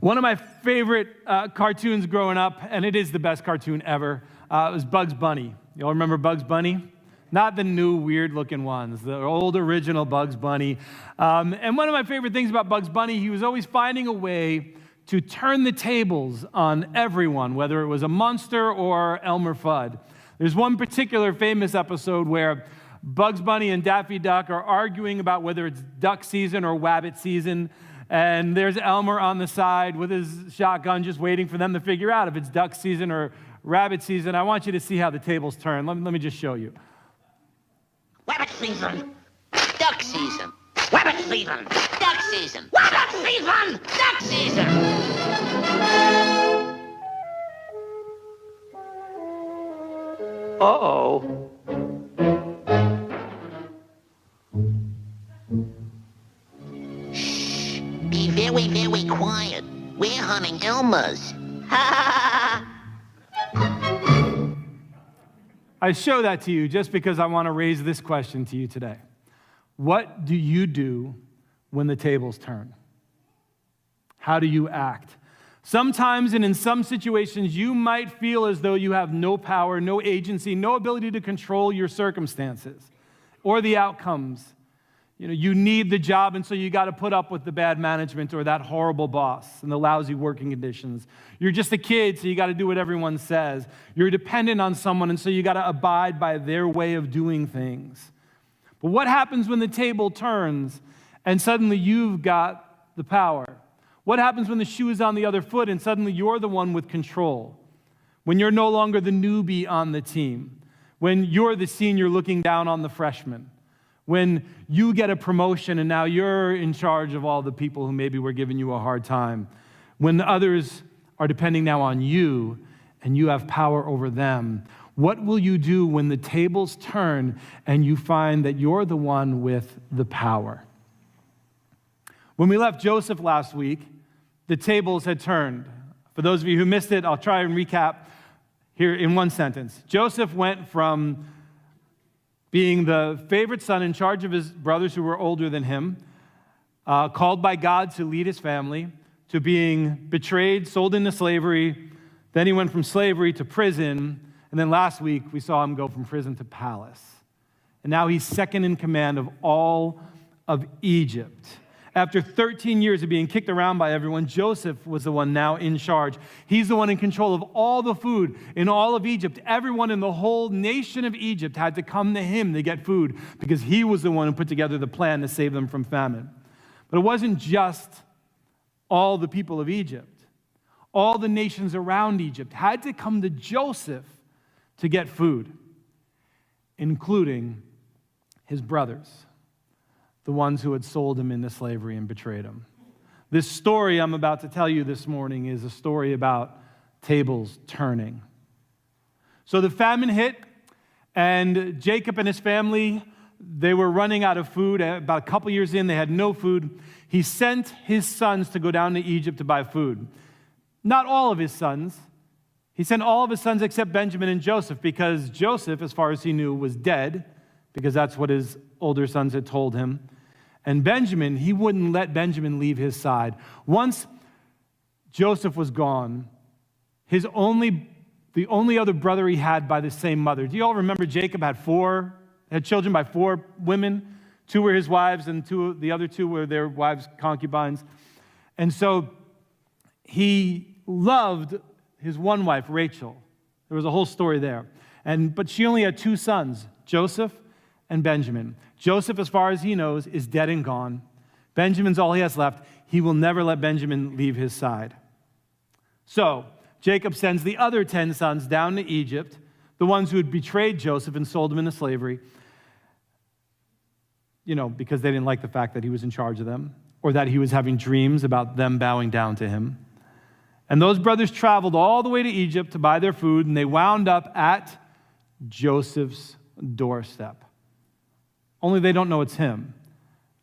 One of my favorite cartoons growing up, and it is the best cartoon ever, was Bugs Bunny. You all remember Bugs Bunny? Not the new weird-looking ones, the old original Bugs Bunny. And one of my favorite things about Bugs Bunny, he was always finding a way to turn the tables on everyone, whether it was a monster or Elmer Fudd. There's one particular famous episode where Bugs Bunny and Daffy Duck are arguing about whether it's duck season or wabbit season. And there's Elmer on the side with his shotgun just waiting for them to figure out if it's duck season or rabbit season. I want you to see how the tables turn. Let me just show you. Wabbit season, duck season. Wabbit season, duck season. Wabbit season, duck season. Uh-oh. Be very, very quiet. We're hunting Elmer's. Ha I show that to you just because I want to raise this question to you today. What do you do when the tables turn? How do you act? Sometimes and in some situations, you might feel as though you have no power, no agency, no ability to control your circumstances or the outcomes. You need the job, and so you got to put up with the bad management or that horrible boss and the lousy working conditions. You're just a kid, so you got to do what everyone says. You're dependent on someone, and so you got to abide by their way of doing things. But what happens when the table turns and suddenly you've got the power? What happens when the shoe is on the other foot and suddenly you're the one with control? When you're no longer the newbie on the team? When you're the senior looking down on the freshman? When you get a promotion and now you're in charge of all the people who maybe were giving you a hard time. When the others are depending now on you and you have power over them. What will you do when the tables turn and you find that you're the one with the power? When we left Joseph last week, the tables had turned. For those of you who missed it, I'll try and recap here in one sentence. Joseph went from being the favorite son in charge of his brothers who were older than him, called by God to lead his family, to being betrayed, sold into slavery. Then he went from slavery to prison. And then last week, we saw him go from prison to palace. And now he's second in command of all of Egypt. After 13 years of being kicked around by everyone, Joseph was the one now in charge. He's the one in control of all the food in all of Egypt. Everyone in the whole nation of Egypt had to come to him to get food because he was the one who put together the plan to save them from famine. But it wasn't just all the people of Egypt. All the nations around Egypt had to come to Joseph to get food, including his brothers, the ones who had sold him into slavery and betrayed him. This story I'm about to tell you this morning is a story about tables turning. So the famine hit, and Jacob and his family, they were running out of food. About a couple years in, they had no food. He sent his sons to go down to Egypt to buy food. Not all of his sons. He sent all of his sons except Benjamin and Joseph, because Joseph, as far as he knew, was dead, because that's what his older sons had told him. And Benjamin, he wouldn't let Benjamin leave his side. Once Joseph was gone, the only other brother he had by the same mother. Do you all remember Jacob had children by 4 women? 2 were his wives, and the other 2 were their wives' concubines. And so he loved his one wife, Rachel. There was a whole story there. But she only had 2 sons, Joseph and Benjamin. Joseph, as far as he knows, is dead and gone. Benjamin's all he has left. He will never let Benjamin leave his side. So Jacob sends the other 10 sons down to Egypt, the ones who had betrayed Joseph and sold him into slavery, because they didn't like the fact that he was in charge of them, or that he was having dreams about them bowing down to him. And those brothers traveled all the way to Egypt to buy their food, and they wound up at Joseph's doorstep. Only they don't know it's him.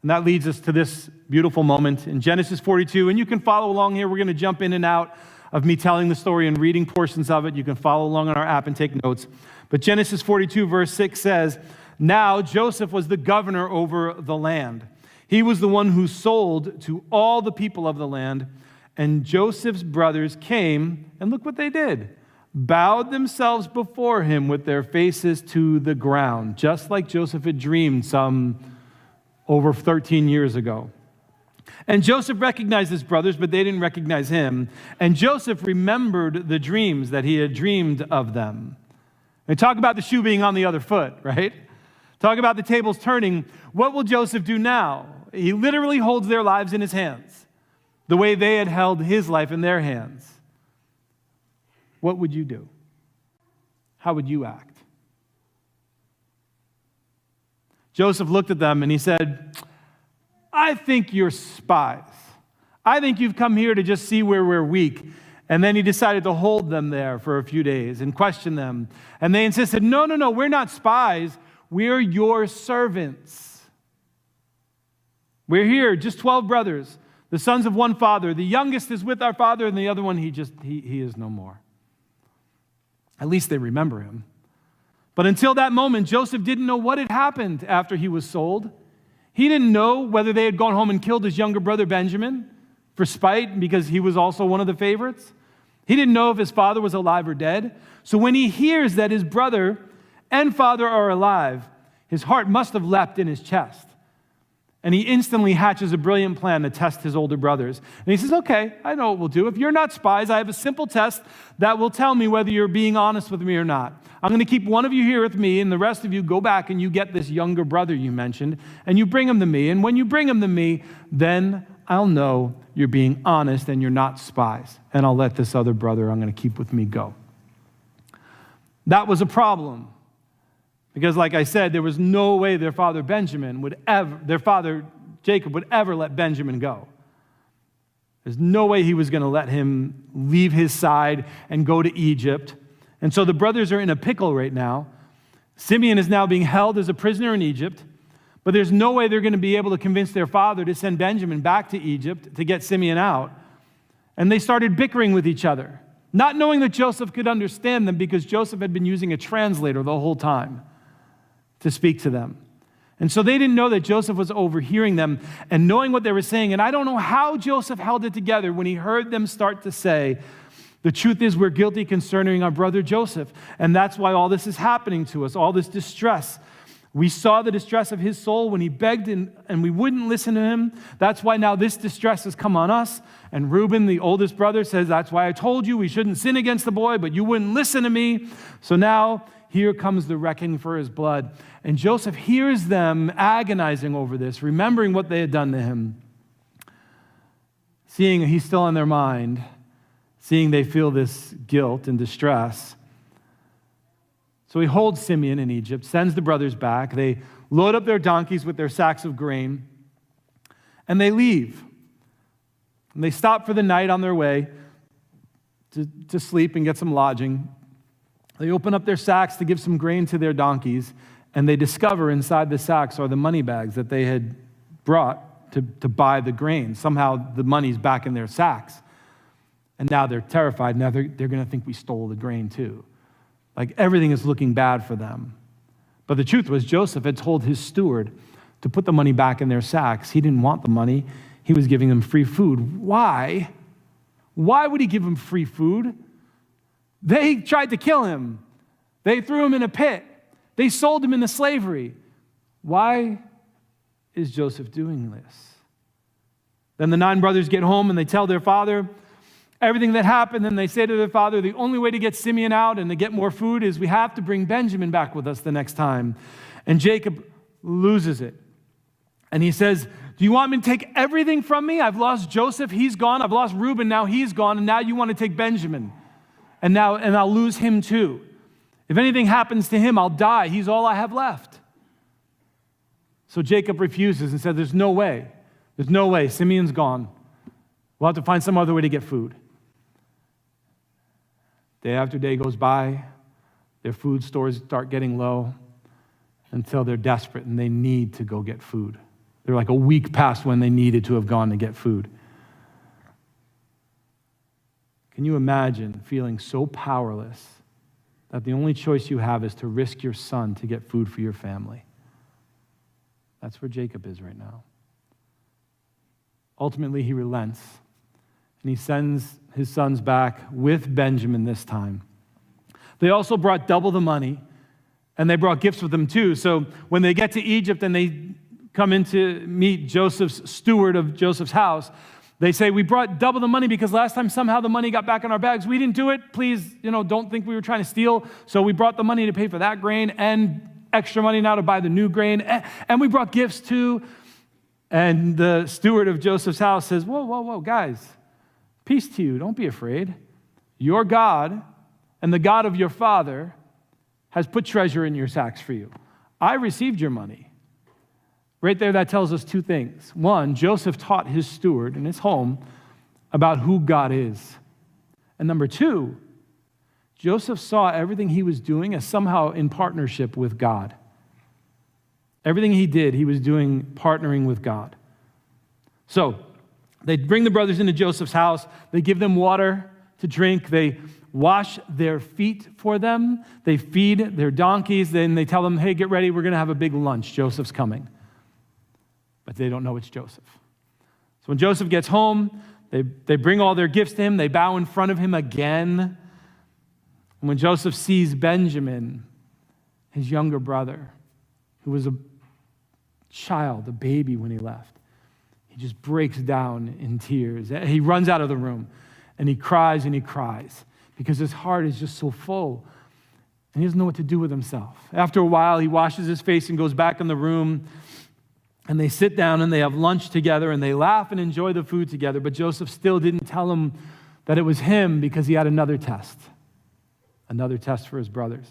And that leads us to this beautiful moment in Genesis 42. And you can follow along here. We're going to jump in and out of me telling the story and reading portions of it. You can follow along on our app and take notes. But Genesis 42, verse 6 says, "Now Joseph was the governor over the land. He was the one who sold to all the people of the land, And Joseph's brothers came, and look what they did. Bowed themselves before him with their faces to the ground, just like Joseph had dreamed some over 13 years ago. And Joseph recognized his brothers, but they didn't recognize him. And Joseph remembered the dreams that he had dreamed of them. And talk about the shoe being on the other foot, right? Talk about the tables turning. What will Joseph do now? He literally holds their lives in his hands, the way they had held his life in their hands. What would you do? How would you act? Joseph looked at them and he said, I think you're spies. I think you've come here to just see where we're weak. And then he decided to hold them there for a few days and question them. And they insisted, no, we're not spies. We're your servants. We're here, just 12 brothers, the sons of one father. The youngest is with our father, and the other one, he is no more. At least they remember him. But until that moment, Joseph didn't know what had happened after he was sold. He didn't know whether they had gone home and killed his younger brother Benjamin for spite because he was also one of the favorites. He didn't know if his father was alive or dead. So when he hears that his brother and father are alive, his heart must have leapt in his chest. And he instantly hatches a brilliant plan to test his older brothers. And he says, okay, I know what we'll do. If you're not spies, I have a simple test that will tell me whether you're being honest with me or not. I'm going to keep one of you here with me, and the rest of you go back and you get this younger brother you mentioned, and you bring him to me. And when you bring him to me, then I'll know you're being honest and you're not spies. And I'll let this other brother I'm going to keep with me go. That was a problem. Because like I said, there was no way their father Jacob would ever let Benjamin go. There's no way he was going to let him leave his side and go to Egypt. And so the brothers are in a pickle right now. Simeon is now being held as a prisoner in Egypt, but there's no way they're going to be able to convince their father to send Benjamin back to Egypt to get Simeon out. And they started bickering with each other, not knowing that Joseph could understand them because Joseph had been using a translator the whole time to speak to them. And so they didn't know that Joseph was overhearing them and knowing what they were saying. And I don't know how Joseph held it together when he heard them start to say, the truth is we're guilty concerning our brother Joseph. And that's why all this is happening to us, all this distress. We saw the distress of his soul when he begged and we wouldn't listen to him. That's why now this distress has come on us. And Reuben, the oldest brother, says, that's why I told you we shouldn't sin against the boy, but you wouldn't listen to me. So now here comes the reckoning for his blood. And Joseph hears them agonizing over this, remembering what they had done to him, seeing he's still on their mind, seeing they feel this guilt and distress. So he holds Simeon in Egypt, sends the brothers back. They load up their donkeys with their sacks of grain, and they leave. And they stop for the night on their way to sleep and get some lodging. They open up their sacks to give some grain to their donkeys, and they discover inside the sacks are the money bags that they had brought to buy the grain. Somehow the money's back in their sacks. And now they're terrified. Now they're going to think we stole the grain too. Like everything is looking bad for them. But the truth was Joseph had told his steward to put the money back in their sacks. He didn't want the money. He was giving them free food. Why? Why would he give them free food? They tried to kill him. They threw him in a pit. They sold him into slavery. Why is Joseph doing this? Then the 9 brothers get home and they tell their father everything that happened. And they say to their father, the only way to get Simeon out and to get more food is we have to bring Benjamin back with us the next time. And Jacob loses it. And he says, do you want me to take everything from me? I've lost Joseph, he's gone. I've lost Reuben, now he's gone. And now you want to take Benjamin. And I'll lose him too. If anything happens to him, I'll die. He's all I have left. So Jacob refuses and said, there's no way. There's no way. Simeon's gone. We'll have to find some other way to get food. Day after day goes by. Their food stores start getting low until they're desperate and they need to go get food. They're like a week past when they needed to have gone to get food. Can you imagine feeling so powerless that the only choice you have is to risk your son to get food for your family? That's where Jacob is right now. Ultimately, he relents. and he sends his sons back with Benjamin this time. They also brought double the money, and they brought gifts with them too. So when they get to Egypt and they come in to meet Joseph's steward of Joseph's house, they say, we brought double the money because last time somehow the money got back in our bags. We didn't do it. Please, don't think we were trying to steal. So we brought the money to pay for that grain and extra money now to buy the new grain. And we brought gifts too. And the steward of Joseph's house says, whoa, guys, peace to you. Don't be afraid. Your God and the God of your father has put treasure in your sacks for you. I received your money. Right there, that tells us two things. One, Joseph taught his steward in his home about who God is. And number two, Joseph saw everything he was doing as somehow in partnership with God. Everything he did, he was doing partnering with God. So they bring the brothers into Joseph's house. They give them water to drink. They wash their feet for them. They feed their donkeys. Then they tell them, hey, get ready. We're going to have a big lunch. Joseph's coming. But they don't know it's Joseph. So when Joseph gets home, they bring all their gifts to him. They bow in front of him again. And when Joseph sees Benjamin, his younger brother, who was a child, a baby when he left, he just breaks down in tears. He runs out of the room, and he cries because his heart is just so full, and he doesn't know what to do with himself. After a while, he washes his face and goes back in the room, and they sit down and they have lunch together, and they laugh and enjoy the food together, but Joseph still didn't tell him that it was him because he had another test for his brothers.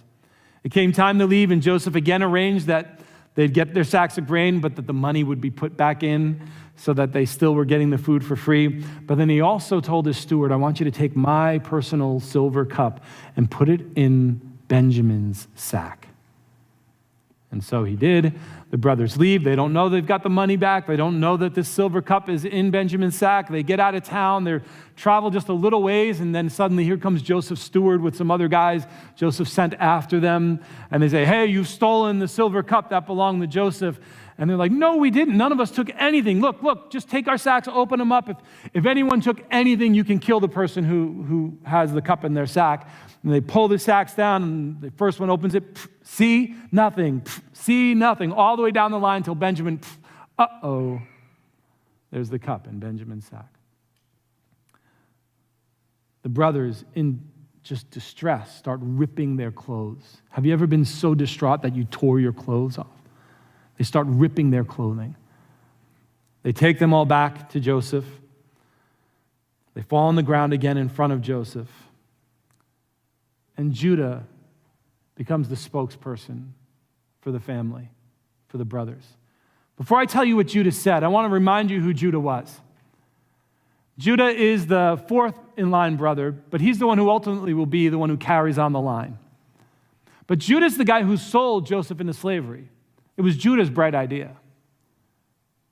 It came time to leave, and Joseph again arranged that they'd get their sacks of grain, but that the money would be put back in so that they still were getting the food for free. But then he also told his steward, I want you to take my personal silver cup and put it in Benjamin's sack. And so he did. The brothers leave. They don't know they've got the money back. They don't know that this silver cup is in Benjamin's sack. They get out of town. They travel just a little ways, and then suddenly here comes Joseph's steward with some other guys. Joseph sent after them, and they say, hey, you've stolen the silver cup that belonged to Joseph. And they're like, no, we didn't. None of us took anything. Look, just take our sacks, open them up. If anyone took anything, you can kill the person who has the cup in their sack. And they pull the sacks down, and the first one opens it. See nothing. See nothing. All the way down the line until Benjamin, there's the cup in Benjamin's sack. The brothers, in just distress, start ripping their clothes. Have you ever been so distraught that you tore your clothes off? They start ripping their clothing. They take them all back to Joseph. They fall on the ground again in front of Joseph. And Judah becomes the spokesperson for the family, for the brothers. Before I tell you what Judah said, I want to remind you who Judah was. Judah is the fourth in line brother, but he's the one who ultimately will be the one who carries on the line. But Judah's the guy who sold Joseph into slavery. It was Judah's bright idea.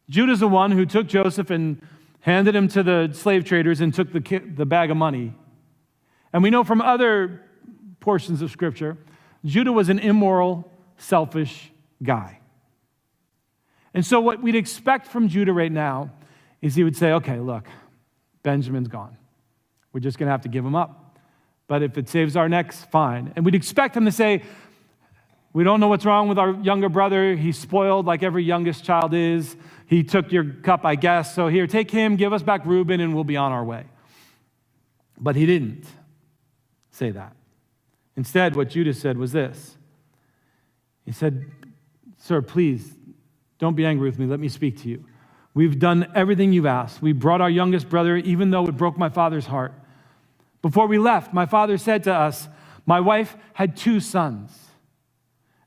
Judah's the one who took Joseph and handed him to the slave traders and took the bag of money. And we know from other portions of Scripture, Judah was an immoral, selfish guy. And so what we'd expect from Judah right now is he would say, okay, look, Benjamin's gone. We're just going to have to give him up. But if it saves our necks, fine. And we'd expect him to say, we don't know what's wrong with our younger brother. He's spoiled like every youngest child is. He took your cup, I guess. So here, take him, give us back Reuben, and we'll be on our way. But he didn't say that. Instead, what Judah said was this. He said, sir, please, don't be angry with me. Let me speak to you. We've done everything you've asked. We brought our youngest brother, even though it broke my father's heart. Before we left, my father said to us, my wife had 2 sons,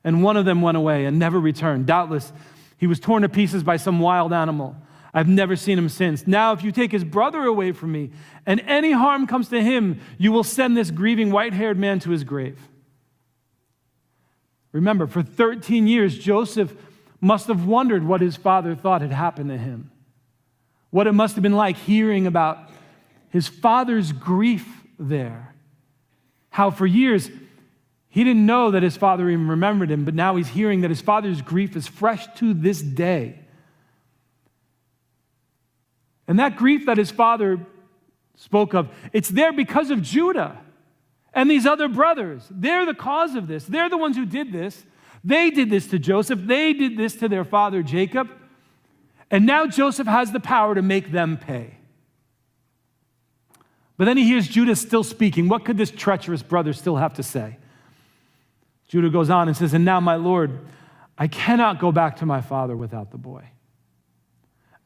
and one of them went away and never returned. Doubtless, he was torn to pieces by some wild animal. I've never seen him since. Now, if you take his brother away from me, and any harm comes to him, you will send this grieving white-haired man to his grave. Remember, for 13 years, Joseph must have wondered what his father thought had happened to him. What it must have been like hearing about his father's grief there. How for years, he didn't know that his father even remembered him, but now he's hearing that his father's grief is fresh to this day. And that grief that his father spoke of. It's there because of Judah and these other brothers. They're the cause of this. They're the ones who did this. They did this to Joseph. They did this to their father Jacob. And now Joseph has the power to make them pay. But then he hears Judah still speaking. What could this treacherous brother still have to say? Judah goes on and says, "And now, my Lord, I cannot go back to my father without the boy.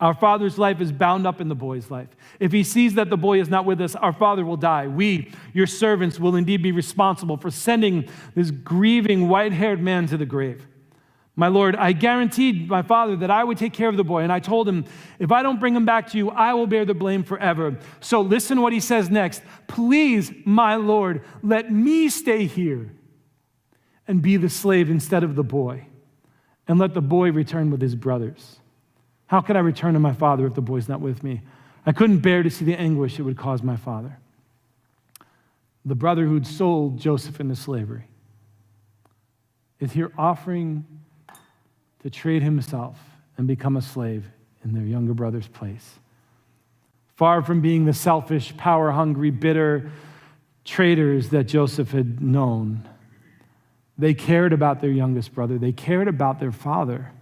Our father's life is bound up in the boy's life. If he sees that the boy is not with us, our father will die. We, your servants, will indeed be responsible for sending this grieving white-haired man to the grave. My Lord, I guaranteed my father that I would take care of the boy, and I told him, if I don't bring him back to you, I will bear the blame forever. So listen to what he says next. Please, my Lord, let me stay here and be the slave instead of the boy, and let the boy return with his brothers. How could I return to my father if the boy's not with me? I couldn't bear to see the anguish it would cause my father." The brother who'd sold Joseph into slavery is here offering to trade himself and become a slave in their younger brother's place. Far from being the selfish, power-hungry, bitter traitors that Joseph had known, they cared about their youngest brother. They cared about their father.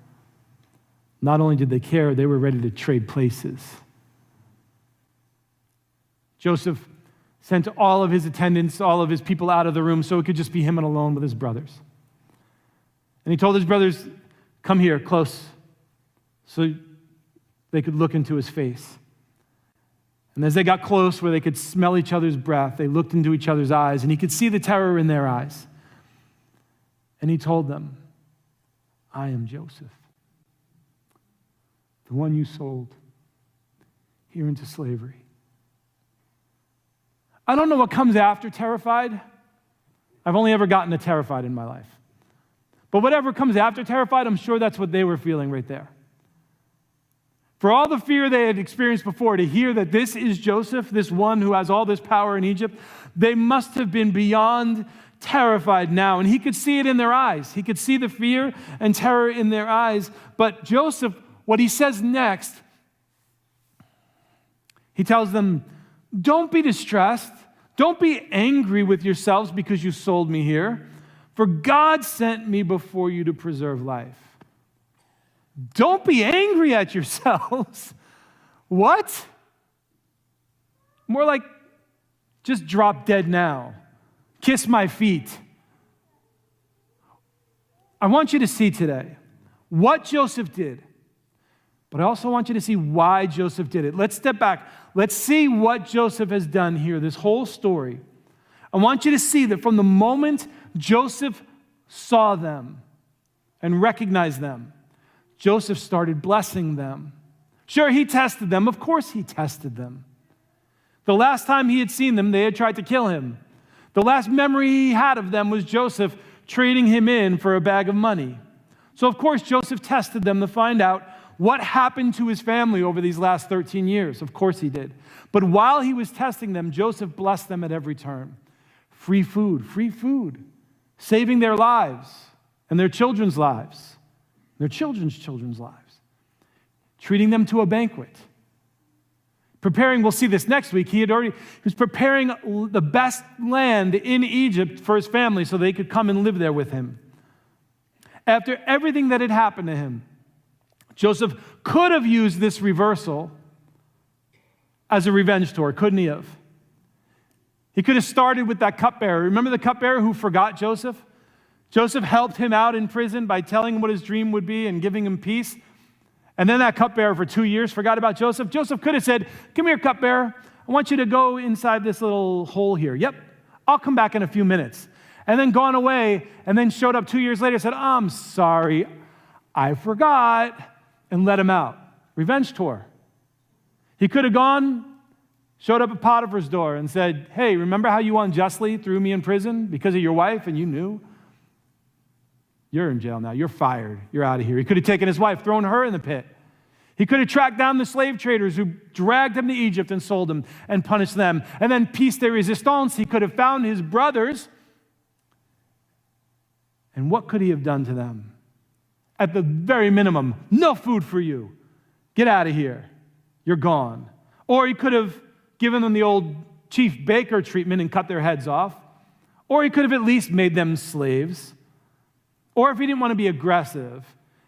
Not only did they care, they were ready to trade places. Joseph sent all of his attendants, all of his people out of the room so it could just be him and alone with his brothers. And he told his brothers, "Come here, close," so they could look into his face. And as they got close where they could smell each other's breath, they looked into each other's eyes, and he could see the terror in their eyes. And he told them, "I am Joseph, the one you sold here into slavery." I don't know what comes after terrified. I've only ever gotten to terrified in my life. But whatever comes after terrified, I'm sure that's what they were feeling right there. For all the fear they had experienced before, to hear that this is Joseph, this one who has all this power in Egypt, they must have been beyond terrified now. And he could see it in their eyes. He could see the fear and terror in their eyes. But Joseph, what he says next, he tells them, "Don't be distressed. Don't be angry with yourselves because you sold me here. For God sent me before you to preserve life." Don't be angry at yourselves. What? More like, just drop dead now. Kiss my feet. I want you to see today what Joseph did, but I also want you to see why Joseph did it. Let's step back. Let's see what Joseph has done here, this whole story. I want you to see that from the moment Joseph saw them and recognized them, Joseph started blessing them. Sure, he tested them. Of course he tested them. The last time he had seen them, they had tried to kill him. The last memory he had of them was Joseph trading him in for a bag of money. So, of course, Joseph tested them to find out what happened to his family over these last 13 years. Of course he did. But while he was testing them, Joseph blessed them at every turn. Free food, saving their lives and their children's lives, their children's lives, treating them to a banquet. Preparing, we'll see this next week, he was preparing the best land in Egypt for his family so they could come and live there with him. After everything that had happened to him, Joseph could have used this reversal as a revenge tour, couldn't he have? He could have started with that cupbearer. Remember the cupbearer who forgot Joseph? Joseph helped him out in prison by telling him what his dream would be and giving him peace. And then that cupbearer for 2 years forgot about Joseph. Joseph could have said, "Come here, cupbearer. I want you to go inside this little hole here." "Yep, I'll come back in a few minutes." And then gone away and then showed up 2 years later and said, "I'm sorry, I forgot," and let him out. Revenge tour. He could have gone, showed up at Potiphar's door and said, "Hey, remember how you unjustly threw me in prison because of your wife and you knew? You're in jail now. You're fired. You're out of here." He could have taken his wife, thrown her in the pit. He could have tracked down the slave traders who dragged him to Egypt and sold him and punished them. And then, piece de resistance, he could have found his brothers. And what could he have done to them? At the very minimum, no food for you. Get out of here. You're gone. Or he could have given them the old chief baker treatment and cut their heads off. Or he could have at least made them slaves. Or if he didn't want to be aggressive,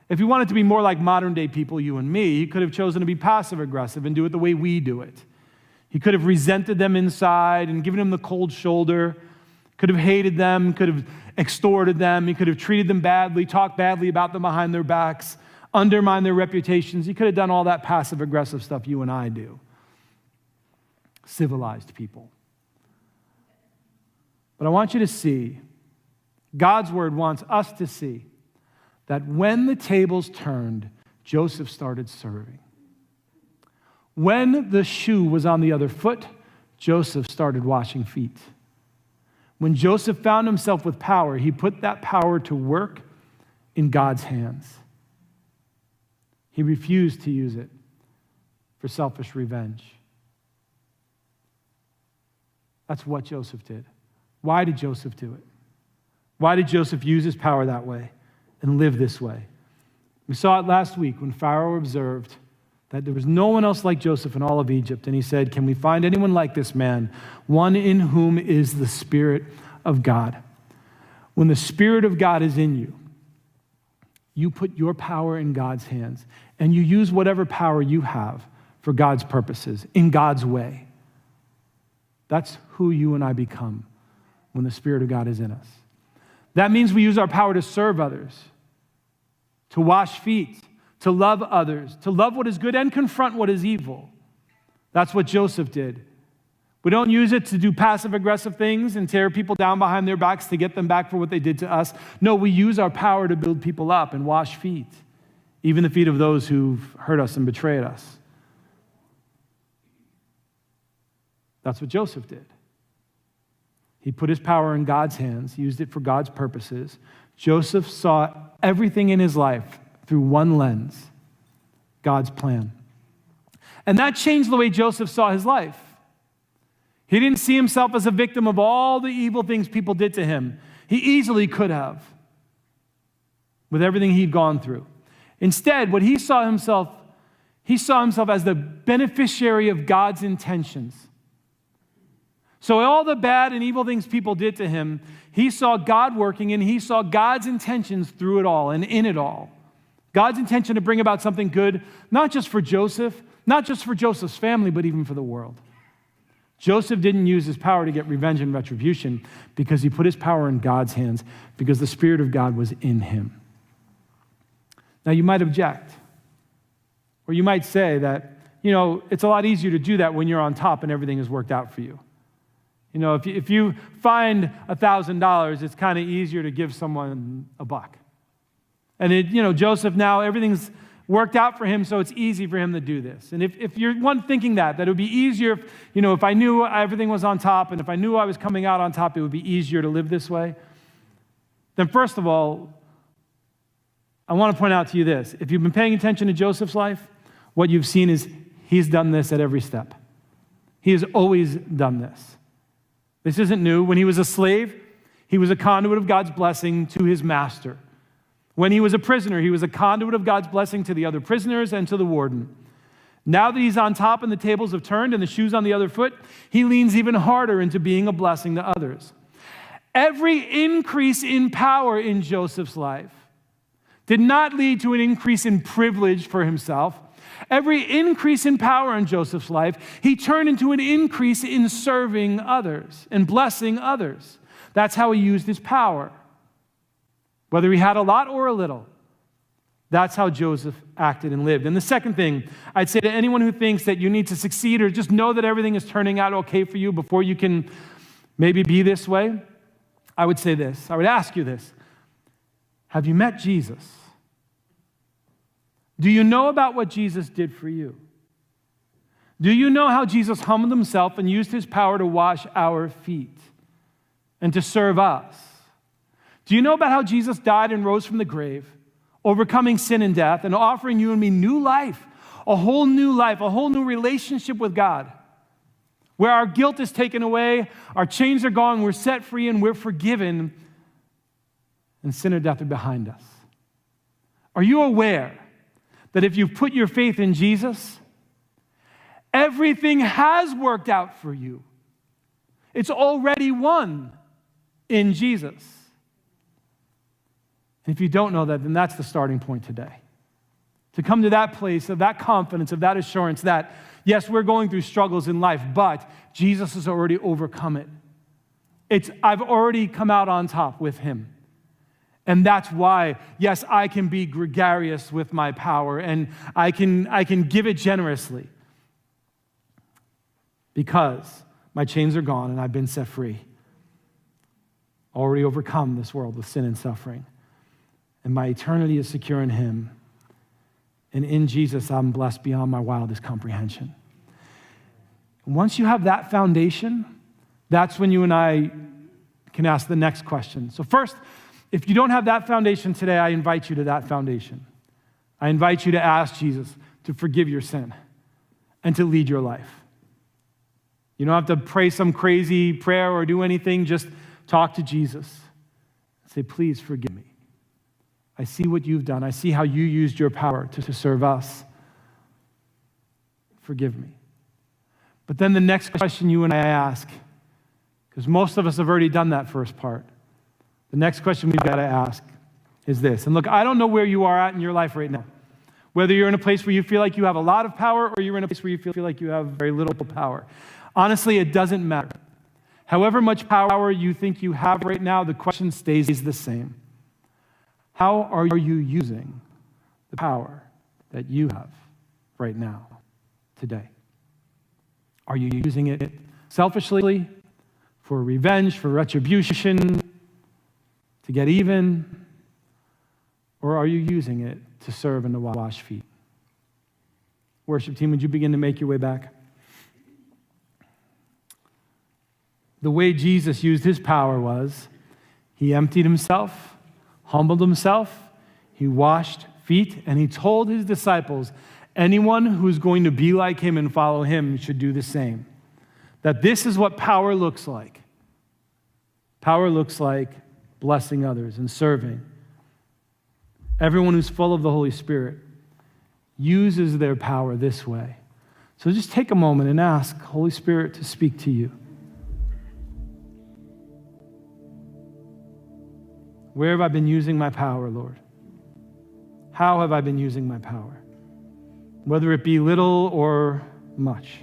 if he wanted to be more like modern day people, you and me, he could have chosen to be passive aggressive and do it the way we do it. He could have resented them inside and given them the cold shoulder, could have hated them, could have extorted them, he could have treated them badly, talked badly about them behind their backs, undermined their reputations. He could have done all that passive aggressive stuff you and I do. Civilized people. But I want you to see, God's word wants us to see that when the tables turned, Joseph started serving. When the shoe was on the other foot, Joseph started washing feet. When Joseph found himself with power, he put that power to work in God's hands. He refused to use it for selfish revenge. That's what Joseph did. Why did Joseph do it? Why did Joseph use his power that way and live this way? We saw it last week when Pharaoh observed that there was no one else like Joseph in all of Egypt. And he said, can we find anyone like this man, one in whom is the Spirit of God? When the Spirit of God is in you, you put your power in God's hands and you use whatever power you have for God's purposes, in God's way. That's who you and I become when the Spirit of God is in us. That means we use our power to serve others, to wash feet, to love others, to love what is good and confront what is evil. That's what Joseph did. We don't use it to do passive-aggressive things and tear people down behind their backs to get them back for what they did to us. No, we use our power to build people up and wash feet, even the feet of those who've hurt us and betrayed us. That's what Joseph did. He put his power in God's hands, used it for God's purposes. Joseph saw everything in his life through one lens, God's plan. And that changed the way Joseph saw his life. He didn't see himself as a victim of all the evil things people did to him. He easily could have, with everything he'd gone through. Instead, what he saw himself as the beneficiary of God's intentions. So all the bad and evil things people did to him, he saw God working and he saw God's intentions through it all and in it all. God's intention to bring about something good, not just for Joseph, not just for Joseph's family, but even for the world. Joseph didn't use his power to get revenge and retribution because he put his power in God's hands because the Spirit of God was in him. Now you might object, or you might say that, it's a lot easier to do that when you're on top and everything has worked out for you. If you find $1,000, it's kind of easier to give someone $1. And Joseph now, everything's worked out for him, so it's easy for him to do this. And if you're one thinking that it would be easier, if I knew everything was on top and if I knew I was coming out on top, it would be easier to live this way, then first of all, I want to point out to you this. If you've been paying attention to Joseph's life, what you've seen is he's done this at every step. He has always done this. This isn't new. When he was a slave, he was a conduit of God's blessing to his master. When he was a prisoner, he was a conduit of God's blessing to the other prisoners and to the warden. Now that he's on top and the tables have turned and the shoe's on the other foot, he leans even harder into being a blessing to others. Every increase in power in Joseph's life did not lead to an increase in privilege for himself. Every increase in power in Joseph's life, he turned into an increase in serving others and blessing others. That's how he used his power. Whether he had a lot or a little, that's how Joseph acted and lived. And the second thing I'd say to anyone who thinks that you need to succeed or just know that everything is turning out okay for you before you can maybe be this way, I would say this. I would ask you this. Have you met Jesus? Do you know about what Jesus did for you? Do you know how Jesus humbled himself and used his power to wash our feet and to serve us? Do you know about how Jesus died and rose from the grave, overcoming sin and death and offering you and me new life, a whole new relationship with God, where our guilt is taken away, our chains are gone, we're set free and we're forgiven, and sin and death are behind us? Are you aware that if you put your faith in Jesus, Everything has worked out for you. It's already won in Jesus. And if you don't know that, then that's the starting point today. To come to that place of that confidence, of that assurance that, yes, we're going through struggles in life, but Jesus has already overcome it. I've already come out on top with him. And that's why, yes, I can be gregarious with my power and I can give it generously because my chains are gone and I've been set free. Already overcome this world with sin and suffering. And my eternity is secure in him. And in Jesus, I'm blessed beyond my wildest comprehension. Once you have that foundation, that's when you and I can ask the next question. So first, if you don't have that foundation today, I invite you to that foundation. I invite you to ask Jesus to forgive your sin and to lead your life. You don't have to pray some crazy prayer or do anything. Just talk to Jesus. Say, please forgive me. I see what you've done. I see how you used your power to serve us. Forgive me. But then the next question you and I ask, because most of us have already done that first part, the next question we've got to ask is this. And look, I don't know where you are at in your life right now. Whether you're in a place where you feel like you have a lot of power or you're in a place where you feel like you have very little power. Honestly, it doesn't matter. However much power you think you have right now, the question stays the same. How are you using the power that you have right now, today? Are you using it selfishly, for revenge, for retribution, to get even? Or are you using it to serve and to wash feet? Worship team, would you begin to make your way back? The way Jesus used his power was he emptied himself, humbled himself, he washed feet, and he told his disciples, anyone who's going to be like him and follow him should do the same. That this is what power looks like. Power looks like blessing others and serving. Everyone who's full of the Holy Spirit uses their power this way. So just take a moment and ask Holy Spirit to speak to you. Where have I been using my power, Lord? How have I been using my power? Whether it be little or much.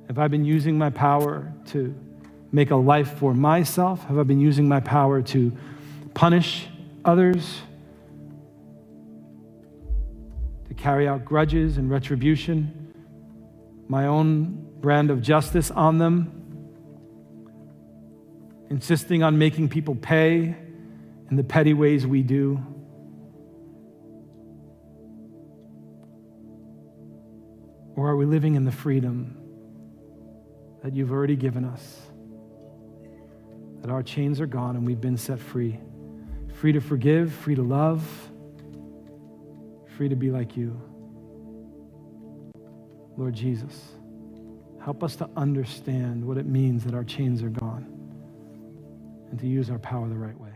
Have I been using my power to make a life for myself? Have I been using my power to punish others? To carry out grudges and retribution? My own brand of justice on them? Insisting on making people pay in the petty ways we do? Or are we living in the freedom that you've already given us? That our chains are gone and we've been set free. Free to forgive, free to love, free to be like you. Lord Jesus, help us to understand what it means that our chains are gone and to use our power the right way.